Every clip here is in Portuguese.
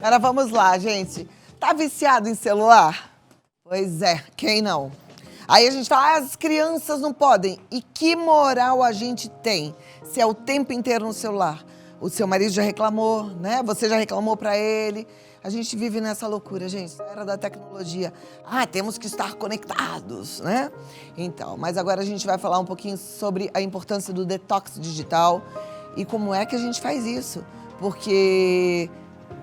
Agora vamos lá, gente. Tá viciado em celular? Pois é, quem não? Aí a gente fala, as crianças não podem. E que moral a gente tem se é o tempo inteiro no celular? O seu marido já reclamou, né? Você já reclamou pra ele. A gente vive nessa loucura, gente. Era da tecnologia. Ah, temos que estar conectados, né? Então, mas agora a gente vai falar um pouquinho sobre a importância do detox digital e como é que a gente faz isso. Porque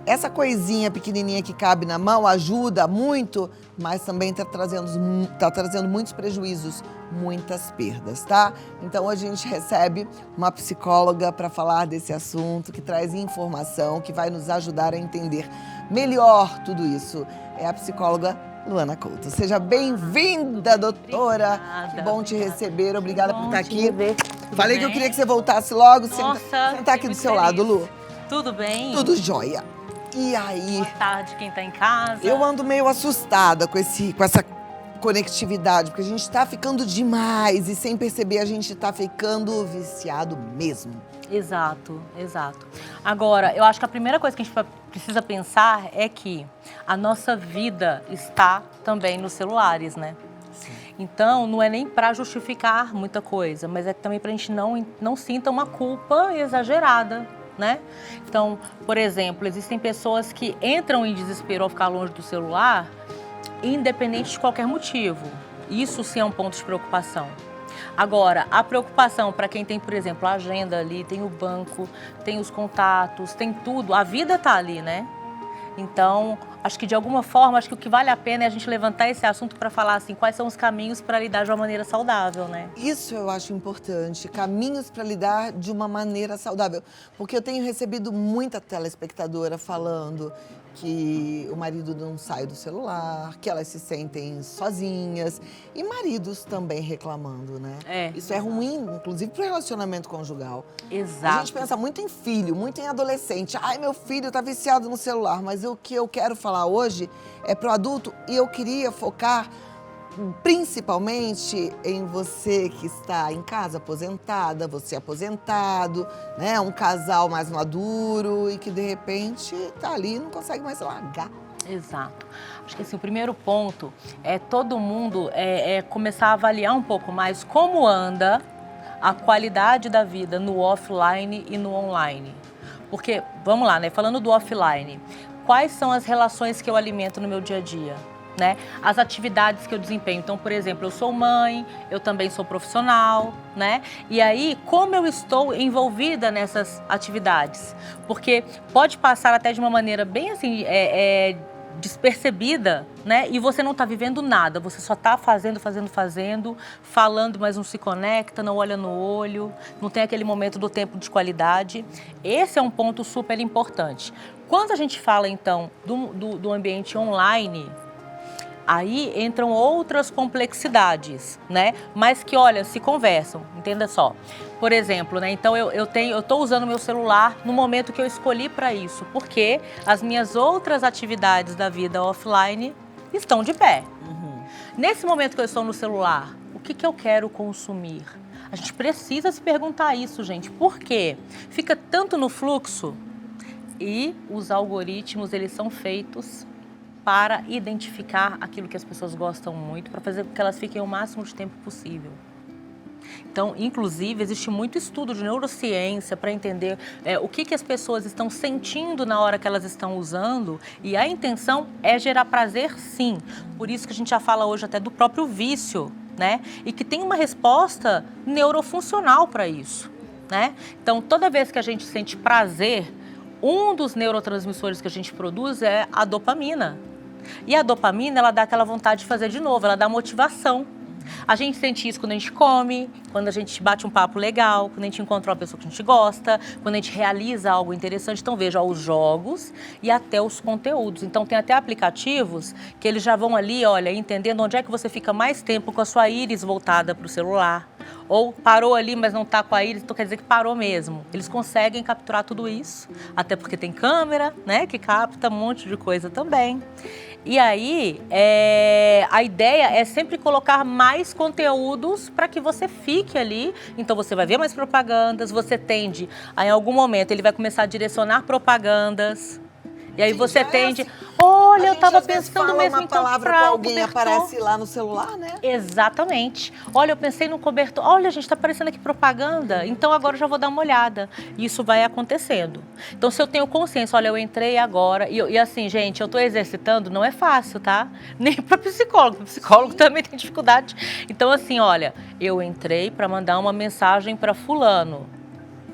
essa coisinha pequenininha que cabe na mão ajuda muito, mas também tá trazendo muitos prejuízos, muitas perdas, tá? Então hoje a gente recebe uma psicóloga para falar desse assunto, que traz informação, que vai nos ajudar a entender melhor tudo isso. É a psicóloga Luana Couto. Seja bem-vinda, doutora. Obrigada, Que bom te receber, obrigada por estar aqui. Tudo Falei bem? que eu queria que você voltasse logo. Nossa, Senta aqui do seu lado, Lu. Tudo bem? Tudo jóia. E aí? Boa tarde, quem tá em casa. Eu ando meio assustada com essa conectividade, porque a gente tá ficando demais e sem perceber a gente tá ficando viciado mesmo. Exato, exato. Agora, eu acho que a primeira coisa que a gente precisa pensar é que a nossa vida está também nos celulares, né? Sim. Então, não é nem para justificar muita coisa, mas é também pra gente não sinta uma culpa exagerada, né? Então, por exemplo, existem pessoas que entram em desespero ao ficar longe do celular, independente de qualquer motivo. Isso sim é um ponto de preocupação. Agora, a preocupação para quem tem, por exemplo, a agenda ali, tem o banco, tem os contatos, tem tudo, a vida tá ali, né? Então, acho que de alguma forma, acho que o que vale a pena é a gente levantar esse assunto para falar assim, quais são os caminhos para lidar de uma maneira saudável, né? Isso eu acho importante, caminhos para lidar de uma maneira saudável. Porque eu tenho recebido muita telespectadora falando que o marido não sai do celular, que elas se sentem sozinhas. E maridos também reclamando, né? Isso é ruim, inclusive para o relacionamento conjugal. Exato. A gente pensa muito em filho, muito em adolescente. Ai, meu filho tá viciado no celular. Mas o que eu quero falar hoje é pro adulto e eu queria focar principalmente em você que está em casa aposentada, você aposentado, né? Um casal mais maduro e que de repente tá ali e não consegue mais largar. Exato. Acho que assim, o primeiro ponto é todo mundo começar a avaliar um pouco mais como anda a qualidade da vida no offline e no online. Porque, vamos lá, né? Falando do offline, quais são as relações que eu alimento no meu dia a dia? Né? As atividades que eu desempenho. Então, por exemplo, eu sou mãe, eu também sou profissional, né? E aí, como eu estou envolvida nessas atividades? Porque pode passar até de uma maneira bem assim, despercebida, né? E você não está vivendo nada, você só está fazendo, falando, mas não se conecta, não olha no olho, não tem aquele momento do tempo de qualidade. Esse é um ponto super importante. Quando a gente fala, então, do ambiente online, aí entram outras complexidades, né? Mas que, olha, se conversam, entenda só. Por exemplo, né? Então eu estou usando meu celular no momento que eu escolhi para isso, porque as minhas outras atividades da vida offline estão de pé. Nesse momento que eu estou no celular, o que eu quero consumir? A gente precisa se perguntar isso, gente. Por quê? Fica tanto no fluxo e os algoritmos, eles são feitos para identificar aquilo que as pessoas gostam muito, para fazer com que elas fiquem o máximo de tempo possível. Então, inclusive, existe muito estudo de neurociência para entender o que as pessoas estão sentindo na hora que elas estão usando, e a intenção é gerar prazer, sim. Por isso que a gente já fala hoje até do próprio vício, né? E que tem uma resposta neurofuncional para isso, né? Então, toda vez que a gente sente prazer, um dos neurotransmissores que a gente produz é a dopamina. E a dopamina, ela dá aquela vontade de fazer de novo, ela dá motivação. A gente sente isso quando a gente come, quando a gente bate um papo legal, quando a gente encontra uma pessoa que a gente gosta, quando a gente realiza algo interessante. Então, veja, os jogos e até os conteúdos. Então, tem até aplicativos que eles já vão ali, olha, entendendo onde é que você fica mais tempo com a sua íris voltada para o celular. Ou parou ali, mas não está com a íris, então quer dizer que parou mesmo. Eles conseguem capturar tudo isso, até porque tem câmera, né, que capta um monte de coisa também. E aí, a ideia é sempre colocar mais conteúdos para que você fique ali. Então, você vai ver mais propagandas, você tende a, em algum momento, ele vai começar a direcionar propagandas. E aí Sim, você já é tende, assim. olha, A eu gente, tava às vezes, pensando fala mesmo uma em palavra comprar com o alguém, cobertor. aparece lá no celular, né? Exatamente. Olha, eu pensei no cobertor. Olha, gente, tá aparecendo aqui propaganda. Então agora eu já vou dar uma olhada. E isso vai acontecendo. Então, se eu tenho consciência, olha, eu entrei agora. E assim, gente, eu tô exercitando, não é fácil, tá? Nem para psicólogo. O psicólogo também tem dificuldade. Então, assim, olha, eu entrei para mandar uma mensagem para fulano.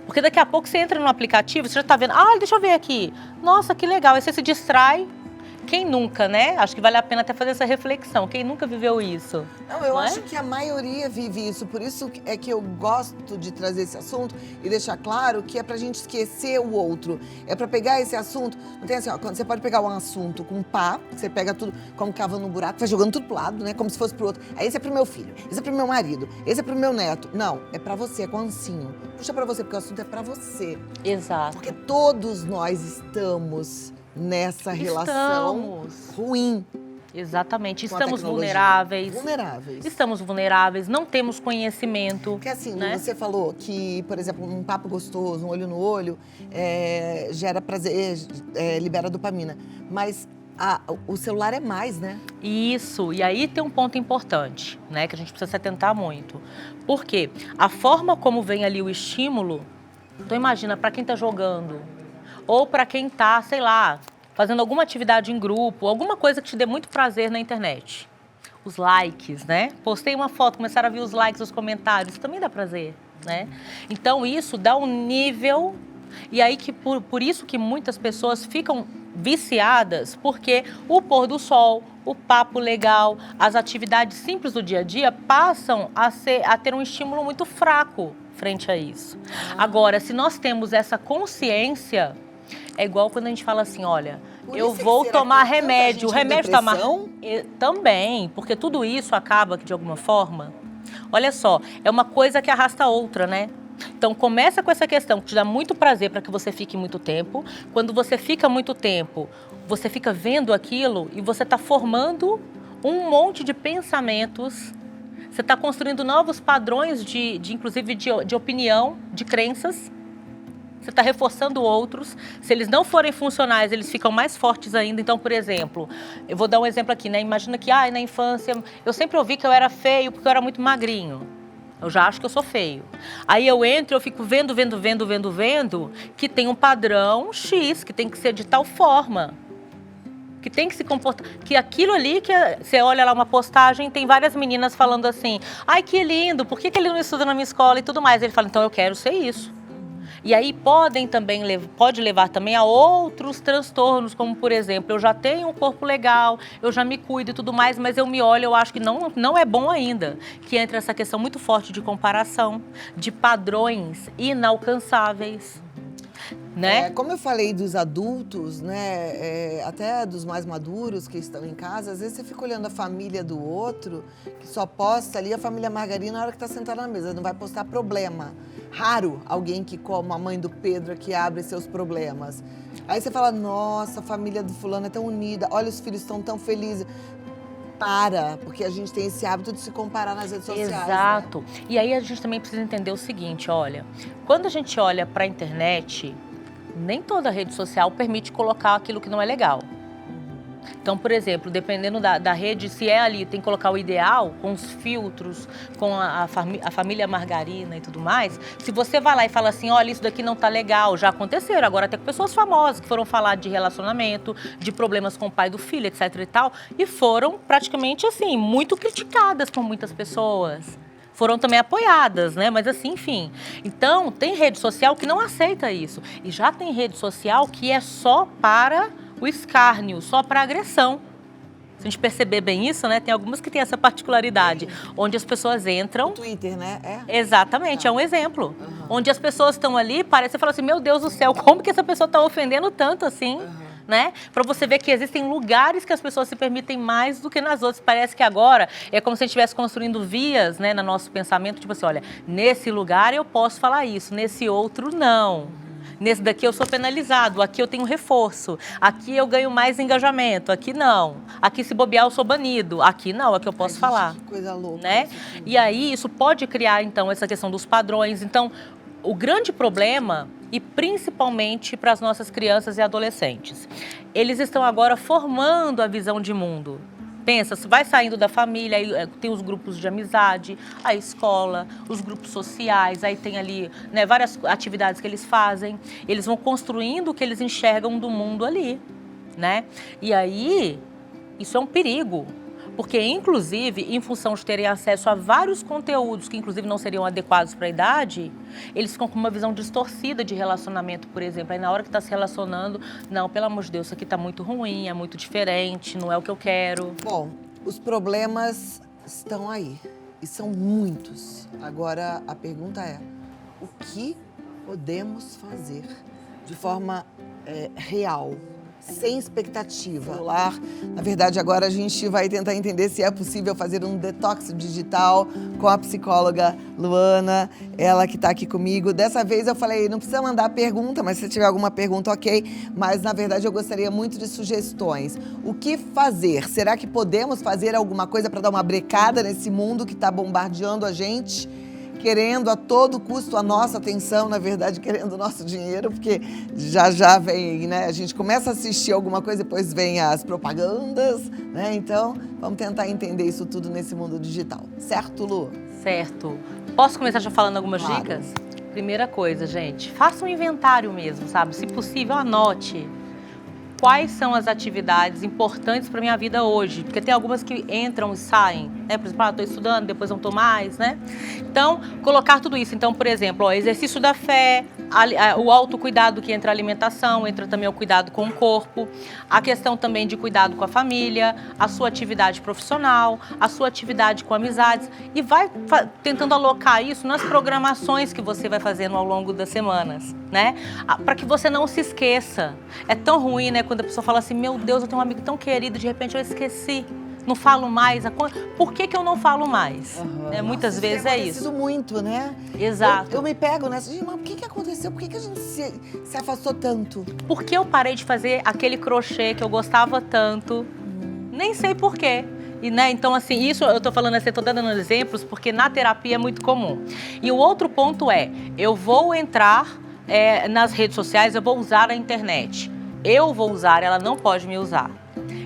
Porque daqui a pouco você entra no aplicativo, você já tá vendo, ah, deixa eu ver aqui. Nossa, que legal. Aí você se distrai. Quem nunca, né? Acho que vale a pena até fazer essa reflexão. Quem nunca viveu isso? Não, eu Não é? acho que a maioria vive isso, por isso é que eu gosto de trazer esse assunto e deixar claro que é pra gente esquecer o outro. É pra pegar esse assunto, não tem assim, ó, quando você pode pegar um assunto com pá, você pega tudo como cavando um buraco, vai jogando tudo pro lado, né, como se fosse pro outro. Aí esse é pro meu filho, esse é pro meu marido, esse é pro meu neto. Não, é pra você, é com ancinho. Puxa pra você, porque o assunto é pra você. Exato. Porque todos nós estamos nessa relação ruim. Exatamente. Com a Estamos tecnologia. vulneráveis. Vulneráveis. Estamos vulneráveis, não temos conhecimento. Porque assim, né? você falou que, por exemplo, um papo gostoso, um olho no olho, gera prazer, libera dopamina. Mas o celular é mais, né? Isso. E aí tem um ponto importante, né? Que a gente precisa se atentar muito. Por quê? A forma como vem ali o estímulo, então imagina, para quem está jogando, ou para quem está, sei lá, fazendo alguma atividade em grupo, alguma coisa que te dê muito prazer na internet. Os likes, né? Postei uma foto, começaram a vir os likes, os comentários, também dá prazer, né? Então isso dá um nível, e aí que por isso que muitas pessoas ficam viciadas, porque o pôr do sol, o papo legal, as atividades simples do dia a dia passam a ter um estímulo muito fraco frente a isso. Agora, se nós temos essa consciência, é igual quando a gente fala assim, olha, eu vou tomar remédio. O remédio está também, porque tudo isso acaba que de alguma forma, olha só, é uma coisa que arrasta a outra, né? Então começa com essa questão que te dá muito prazer para que você fique muito tempo. Quando você fica muito tempo, você fica vendo aquilo e você está formando um monte de pensamentos. Você está construindo novos padrões inclusive de opinião, de crenças. Você está reforçando outros. Se eles não forem funcionais, eles ficam mais fortes ainda. Então, por exemplo, eu vou dar um exemplo aqui, né? Imagina que, na infância, eu sempre ouvi que eu era feio porque eu era muito magrinho. Eu já acho que eu sou feio. Aí eu entro, eu fico vendo, que tem um padrão X, que tem que ser de tal forma. Que tem que se comportar, que aquilo ali, você olha lá uma postagem, tem várias meninas falando assim, ai, que lindo, por que ele não estuda na minha escola e tudo mais? Ele fala, então eu quero ser isso. E aí pode levar também a outros transtornos, como por exemplo, eu já tenho um corpo legal, eu já me cuido e tudo mais, mas eu me olho, eu acho que não é bom ainda. Que entra essa questão muito forte de comparação, de padrões inalcançáveis. Né? Como eu falei dos adultos, né, até dos mais maduros que estão em casa, às vezes você fica olhando a família do outro, que só posta ali a família Margarina na hora que está sentada na mesa, não vai postar problema. Raro alguém que, como a mãe do Pedro, que abre seus problemas. Aí você fala, nossa, a família do fulano é tão unida, olha, os filhos estão tão felizes. Porque a gente tem esse hábito de se comparar nas redes sociais. Exato. Né? E aí a gente também precisa entender o seguinte, olha, quando a gente olha para a internet, nem toda rede social permite colocar aquilo que não é legal. Então, por exemplo, dependendo da rede, se é ali, tem que colocar o ideal, com os filtros, com a família Margarina e tudo mais. Se você vai lá e fala assim, olha, isso daqui não tá legal, já aconteceram. Agora até com pessoas famosas que foram falar de relacionamento, de problemas com o pai do filho, etc e tal, e foram praticamente assim, muito criticadas por muitas pessoas. Foram também apoiadas, né? Mas assim, enfim. Então, tem rede social que não aceita isso. E já tem rede social que é só para o escárnio, só para agressão. Se a gente perceber bem isso, né? Tem algumas que têm essa particularidade, onde as pessoas entram... O Twitter, né? Exatamente, é um exemplo. Onde as pessoas estão ali, parece, você fala assim, meu Deus do céu, como que essa pessoa está ofendendo tanto assim? Né? Para você ver que existem lugares que as pessoas se permitem mais do que nas outras. Parece que agora é como se a gente estivesse construindo vias, né, no nosso pensamento, tipo assim, olha, nesse lugar eu posso falar isso, nesse outro não. Nesse daqui eu sou penalizado, aqui eu tenho reforço, aqui eu ganho mais engajamento, aqui não. Aqui se bobear eu sou banido, aqui não, aqui eu posso falar. Que coisa louca. Né? E aí isso pode criar então essa questão dos padrões. Então, o grande problema e principalmente para as nossas crianças e adolescentes. Eles estão agora formando a visão de mundo. Pensa, você vai saindo da família, aí tem os grupos de amizade, a escola, os grupos sociais, aí tem ali, né, várias atividades que eles fazem. Eles vão construindo o que eles enxergam do mundo ali, né? E aí, isso é um perigo. Porque, inclusive, em função de terem acesso a vários conteúdos que, inclusive, não seriam adequados para a idade, eles ficam com uma visão distorcida de relacionamento, por exemplo. Aí, na hora que está se relacionando, não, pelo amor de Deus, isso aqui está muito ruim, é muito diferente, não é o que eu quero. Bom, os problemas estão aí, e são muitos. Agora, a pergunta é, o que podemos fazer de forma real? Sem expectativa. Na verdade, agora a gente vai tentar entender se é possível fazer um detox digital com a psicóloga Luana, ela que está aqui comigo. Dessa vez eu falei, não precisa mandar pergunta, mas se tiver alguma pergunta, ok. Mas, na verdade, eu gostaria muito de sugestões. O que fazer? Será que podemos fazer alguma coisa para dar uma brecada nesse mundo que está bombardeando a gente? Querendo a todo custo a nossa atenção, na verdade, querendo o nosso dinheiro, porque já vem, né? A gente começa a assistir alguma coisa, depois vem as propagandas, né? Então, vamos tentar entender isso tudo nesse mundo digital. Certo, Lu? Certo. Posso começar já falando algumas Claro. dicas? Primeira coisa, gente, faça um inventário mesmo, sabe? Se possível, anote. Quais são as atividades importantes para minha vida hoje? Porque tem algumas que entram e saem, né? Por exemplo, estou estudando, depois não estou mais, né? Então, colocar tudo isso. Então, por exemplo, exercício da fé, o autocuidado que entra a alimentação, entra também o cuidado com o corpo, a questão também de cuidado com a família, a sua atividade profissional, a sua atividade com amizades e vai tentando alocar isso nas programações que você vai fazendo ao longo das semanas, né? Para que você não se esqueça. É tão ruim, né? Quando a pessoa fala assim, meu Deus, eu tenho um amigo tão querido, de repente eu esqueci, não falo mais. Por que eu não falo mais? Né? Muitas vezes é isso. Muito, né? Exato. Eu me pego nessa, mas o que aconteceu? Por que a gente se afastou tanto? Por que eu parei de fazer aquele crochê que eu gostava tanto? Nem sei por quê. E, né, então, assim, isso eu tô falando assim, tô dando exemplos, porque na terapia é muito comum. E o outro ponto é, eu vou entrar nas redes sociais, eu vou usar a internet. Eu vou usar, ela não pode me usar.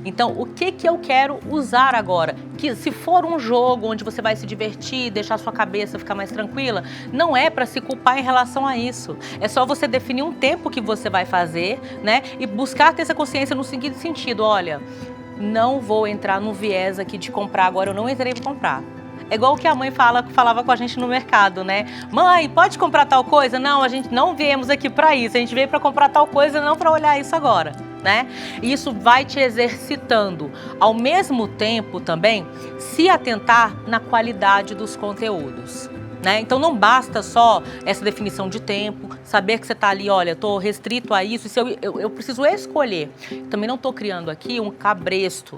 Então, o que eu quero usar agora? Que se for um jogo onde você vai se divertir, deixar sua cabeça ficar mais tranquila, não é para se culpar em relação a isso. É só você definir um tempo que você vai fazer, né? E buscar ter essa consciência no seguinte sentido, olha, não vou entrar no viés aqui de comprar agora, eu não entrei para comprar. É igual o que a mãe falava com a gente no mercado, né? Mãe, pode comprar tal coisa? Não, a gente não viemos aqui para isso, a gente veio para comprar tal coisa, não para olhar isso agora, né? E isso vai te exercitando. Ao mesmo tempo também, se atentar na qualidade dos conteúdos. Né? Então não basta só essa definição de tempo, saber que você está ali, olha, estou restrito a isso, eu preciso escolher. Também não estou criando aqui um cabresto.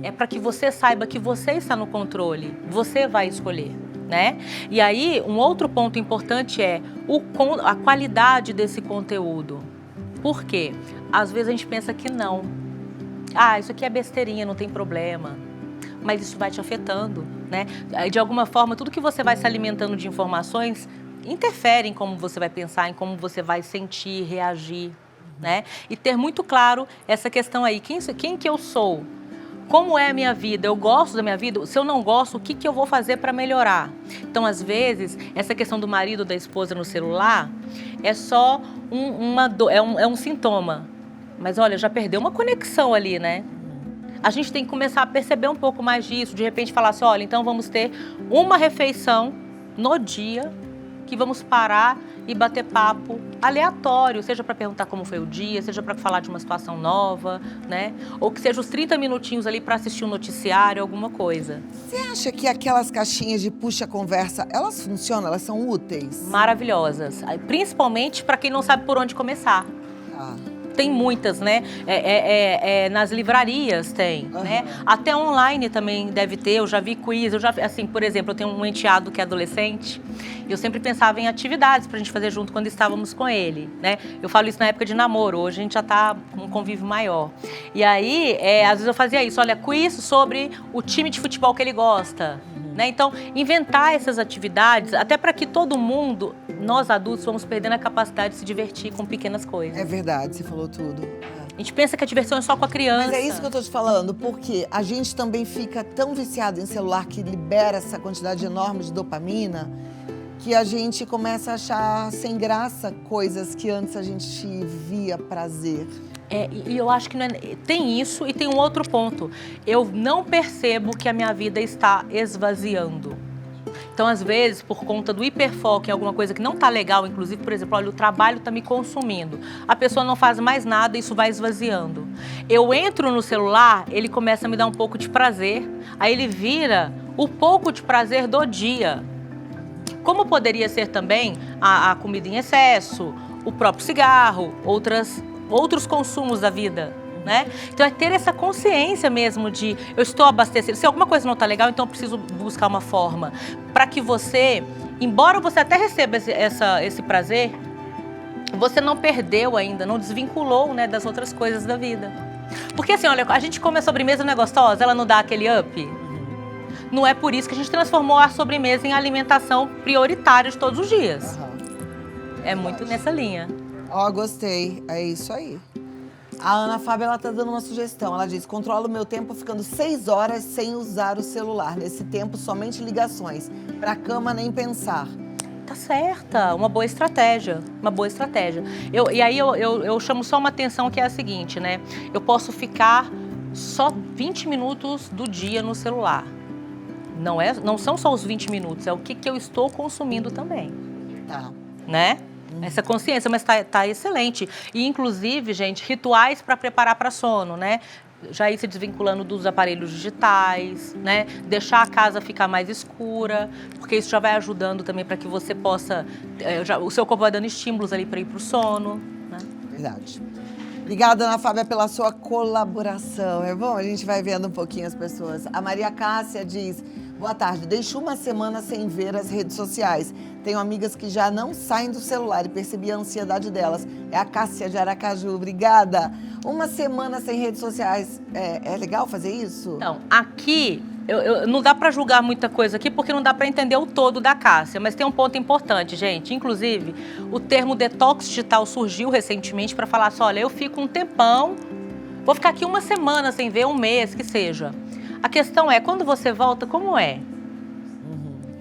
É para que você saiba que você está no controle, você vai escolher, né? E aí, um outro ponto importante é a qualidade desse conteúdo. Por quê? Às vezes a gente pensa que não. Isso aqui é besteirinha, não tem problema. Mas isso vai te afetando, né? De alguma forma, tudo que você vai se alimentando de informações interfere em como você vai pensar, em como você vai sentir, reagir, né? E ter muito claro essa questão aí, quem que eu sou? Como é a minha vida? Eu gosto da minha vida? Se eu não gosto, o que eu vou fazer para melhorar? Então, às vezes, essa questão do marido ou da esposa no celular é só um sintoma. Mas, olha, já perdeu uma conexão ali, né? A gente tem que começar a perceber um pouco mais disso. De repente, falar assim, olha, então vamos ter uma refeição no dia que vamos parar e bater papo aleatório, seja para perguntar como foi o dia, seja para falar de uma situação nova, né? Ou que seja os 30 minutinhos ali para assistir um noticiário, alguma coisa. Você acha que aquelas caixinhas de puxa-conversa, elas funcionam? Elas são úteis? Maravilhosas. Principalmente para quem não sabe por onde começar. Tem muitas, né? Nas livrarias tem, né? Até online também deve ter, eu já vi quiz, assim, por exemplo, eu tenho um enteado que é adolescente, e eu sempre pensava em atividades pra gente fazer junto quando estávamos com ele, né? Eu falo isso na época de namoro, hoje a gente já tá com um convívio maior. E aí, às vezes eu fazia isso, olha, quiz sobre o time de futebol que ele gosta. Né? Então, inventar essas atividades, até para que todo mundo, nós adultos, vamos perdendo a capacidade de se divertir com pequenas coisas. É verdade, você falou tudo. A gente pensa que a diversão é só com a criança. Mas é isso que eu tô te falando, porque a gente também fica tão viciado em celular que libera essa quantidade enorme de dopamina que a gente começa a achar sem graça coisas que antes a gente via prazer. E eu acho que não é, tem isso e tem um outro ponto. Eu não percebo que a minha vida está esvaziando. Então, às vezes, por conta do hiperfoco em alguma coisa que não está legal, inclusive, por exemplo, olha, o trabalho está me consumindo. A pessoa não faz mais nada e isso vai esvaziando. Eu entro no celular, ele começa a me dar um pouco de prazer, aí ele vira o pouco de prazer do dia. Como poderia ser também a comida em excesso, o próprio cigarro, outros consumos da vida, né? Então é ter essa consciência mesmo de eu estou abastecido. Se alguma coisa não está legal, então eu preciso buscar uma forma para que você, embora você até receba esse prazer, você não perdeu ainda, não desvinculou, né, das outras coisas da vida. Porque assim, olha, a gente come a sobremesa, não é gostosa? Ela não dá aquele up? Não é por isso que a gente transformou a sobremesa em alimentação prioritária de todos os dias. É muito nessa linha. Ó, gostei. É isso aí. A Ana Fábia, ela tá dando uma sugestão. Ela diz, controlo o meu tempo ficando 6 horas sem usar o celular. Nesse tempo, somente ligações. Pra cama, nem pensar. Tá certa, uma boa estratégia, uma boa estratégia. E aí eu chamo só uma atenção que é a seguinte, né? Eu posso ficar só 20 minutos do dia no celular. Não são só os 20 minutos, é o que eu estou consumindo também. Tá. Né? Essa consciência, mas tá excelente. E, inclusive, gente, rituais para preparar para sono, né? Já ir se desvinculando dos aparelhos digitais, né? Deixar a casa ficar mais escura, porque isso já vai ajudando também para que você possa... o seu corpo vai dando estímulos ali para ir para o sono, né? Verdade. Obrigada, Ana Fábia, pela sua colaboração. É bom, a gente vai vendo um pouquinho as pessoas. A Maria Cássia diz... Boa tarde. Deixo uma semana sem ver as redes sociais. Tenho amigas que já não saem do celular e percebi a ansiedade delas. É a Cássia de Aracaju. Obrigada. Uma semana sem redes sociais. É legal fazer isso? Então, aqui, não dá para julgar muita coisa aqui porque não dá para entender o todo da Cássia. Mas tem um ponto importante, gente. Inclusive, o termo detox digital surgiu recentemente para falar assim, olha, eu fico um tempão, vou ficar aqui uma semana sem ver, um mês, que seja. A questão é, quando você volta, como é?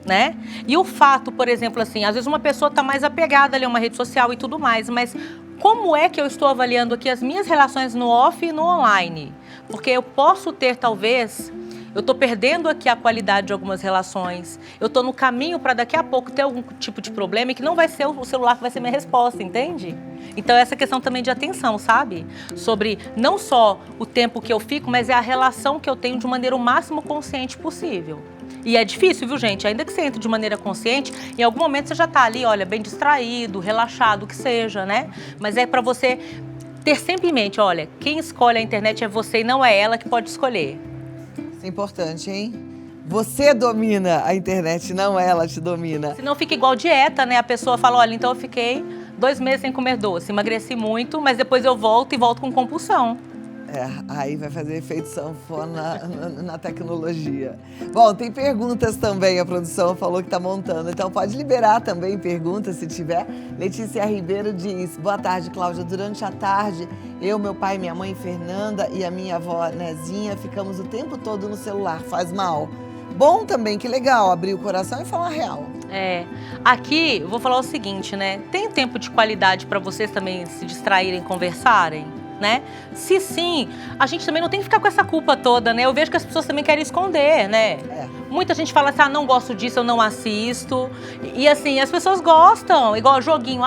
Né? E o fato, por exemplo, assim, às vezes uma pessoa está mais apegada ali a uma rede social e tudo mais, mas como é que eu estou avaliando aqui as minhas relações no off e no online? Porque eu posso ter, talvez, eu estou perdendo aqui a qualidade de algumas relações, eu estou no caminho para daqui a pouco ter algum tipo de problema e que não vai ser o celular que vai ser minha resposta, entende? Então, essa questão também de atenção, sabe? Sobre não só o tempo que eu fico, mas é a relação que eu tenho de maneira o máximo consciente possível. E é difícil, viu, gente? Ainda que você entre de maneira consciente, em algum momento você já tá ali, olha, bem distraído, relaxado, o que seja, né? Mas é para você ter sempre em mente, olha, quem escolhe a internet é você e não é ela que pode escolher. Isso é importante, hein? Você domina a internet, não ela te domina. Senão fica igual dieta, né? A pessoa fala, olha, então eu fiquei 2 meses sem comer doce, emagreci muito, mas depois eu volto com compulsão. Aí vai fazer efeito sanfona na tecnologia. Bom, tem perguntas também, a produção falou que tá montando, então pode liberar também perguntas se tiver. Letícia Ribeiro diz, boa tarde, Cláudia. Durante a tarde, eu, meu pai, minha mãe Fernanda e a minha avó Nezinha ficamos o tempo todo no celular, faz mal. Bom também, que legal, abrir o coração e falar a real. Aqui eu vou falar o seguinte, né? Tem tempo de qualidade para vocês também se distraírem, conversarem? Né? Se sim, a gente também não tem que ficar com essa culpa toda, né? Eu vejo que as pessoas também querem esconder, né? Muita gente fala assim, não gosto disso, eu não assisto. E assim, as pessoas gostam, igual joguinho,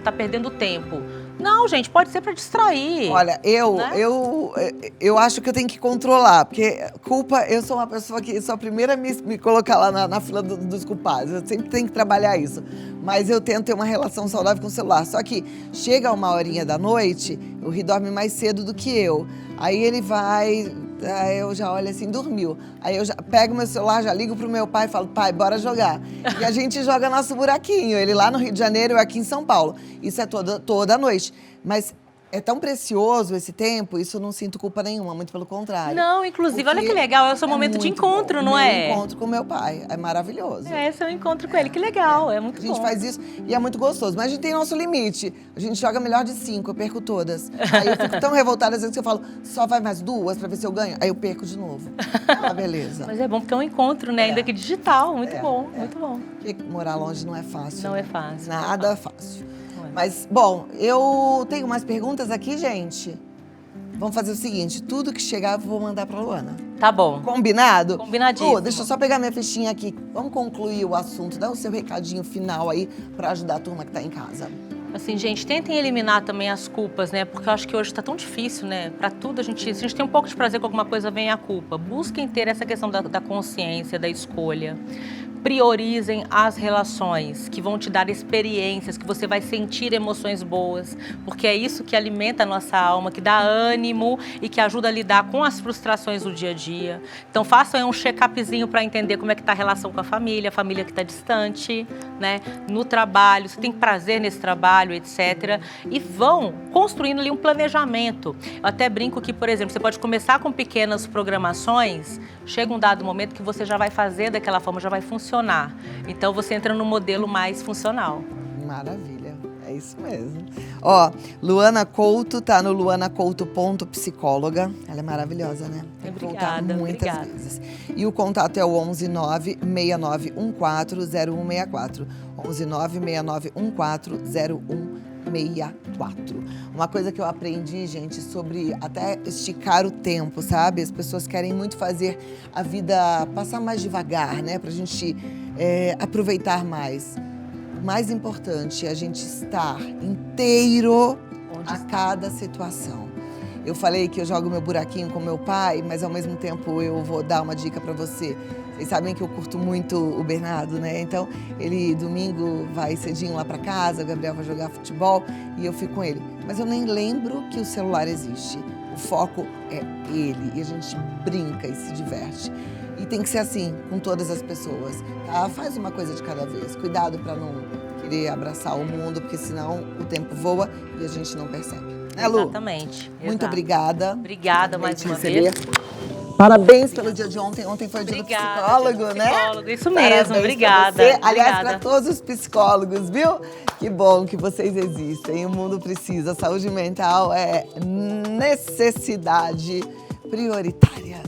tá perdendo tempo. Não, gente, pode ser para distrair. Olha, eu acho que eu tenho que controlar, porque culpa, eu sou uma pessoa que sou a primeira a me colocar lá na fila dos culpados. Eu sempre tenho que trabalhar isso. Mas eu tento ter uma relação saudável com o celular. Só que chega 1h da noite, o Ri dorme mais cedo do que eu. Aí ele vai, aí eu já olho assim, dormiu. Aí eu já pego meu celular, já ligo pro meu pai e falo, pai, bora jogar. E a gente joga nosso buraquinho. Ele lá no Rio de Janeiro, eu aqui em São Paulo. Isso é toda noite. Mas é tão precioso esse tempo, isso eu não sinto culpa nenhuma, muito pelo contrário. Não, inclusive, olha Porque que legal, é o seu momento de muito encontro, bom. não é? Meu encontro com meu pai, é maravilhoso. É, esse é o encontro com ele, que legal, é muito A gente bom. faz isso e é muito gostoso, mas a gente tem nosso limite. A gente joga melhor de 5, eu perco todas. Aí eu fico tão revoltada às vezes que eu falo, só vai mais 2 pra ver se eu ganho. Aí eu perco de novo. Ah, beleza. Mas é bom porque é um encontro, né? Ainda que digital, muito É, bom, é. muito bom. Porque morar longe não é fácil. Não né? é fácil. Nada fácil. Não é. Mas, bom, eu tenho mais perguntas aqui, gente. Vamos fazer o seguinte, tudo que chegar eu vou mandar pra Luana. Tá bom. Combinado? Combinadíssimo. Lu, deixa eu só pegar minha fichinha aqui. Vamos concluir o assunto. Dá o seu recadinho final aí pra ajudar a turma que tá em casa. Assim, gente, tentem eliminar também as culpas, né? Porque eu acho que hoje tá tão difícil, né? Pra tudo, se a gente tem um pouco de prazer com alguma coisa, vem a culpa. Busquem ter essa questão da consciência, da escolha. Priorizem as relações que vão te dar experiências, que você vai sentir emoções boas, porque é isso que alimenta a nossa alma, que dá ânimo e que ajuda a lidar com as frustrações do dia a dia. Então façam aí um check-upzinho para entender como é que está a relação com a família que está distante, né? No trabalho, se tem prazer nesse trabalho, etc. E vão construindo ali um planejamento. Eu até brinco que, por exemplo, você pode começar com pequenas programações, chega um dado momento que você já vai fazer daquela forma, já vai funcionar. Então você entra no modelo mais funcional. Maravilha, é isso mesmo. Ó, Luana Couto tá no luanacouto.psicóloga. Ela é maravilhosa, né? Tem que voltar Obrigada, muitas obrigada. vezes. E o contato é o 11969140164. 11969140164. Uma coisa que eu aprendi, gente, sobre até esticar o tempo, sabe? As pessoas querem muito fazer a vida passar mais devagar, né? Pra gente aproveitar mais. O mais importante é a gente estar inteiro a cada situação. Eu falei que eu jogo meu buraquinho com meu pai, mas ao mesmo tempo eu vou dar uma dica pra você. Vocês sabem que eu curto muito o Bernardo, né? Então, ele domingo vai cedinho lá pra casa, o Gabriel vai jogar futebol e eu fico com ele. Mas eu nem lembro que o celular existe. O foco é ele e a gente brinca e se diverte. E tem que ser assim com todas as pessoas, tá? Faz uma coisa de cada vez. Cuidado pra não querer abraçar o mundo, porque senão o tempo voa e a gente não percebe. Né, Lu? Exatamente. Muito exato. obrigada. Obrigada mais Te uma receber. vez. Parabéns pelo dia de ontem. Ontem foi o dia Obrigada, do psicólogo, dia do né? psicólogo, isso Parabéns mesmo, pra obrigada. você. Aliás, obrigada. para todos os psicólogos, viu? Que bom que vocês existem. O mundo precisa. A saúde mental é necessidade prioritária.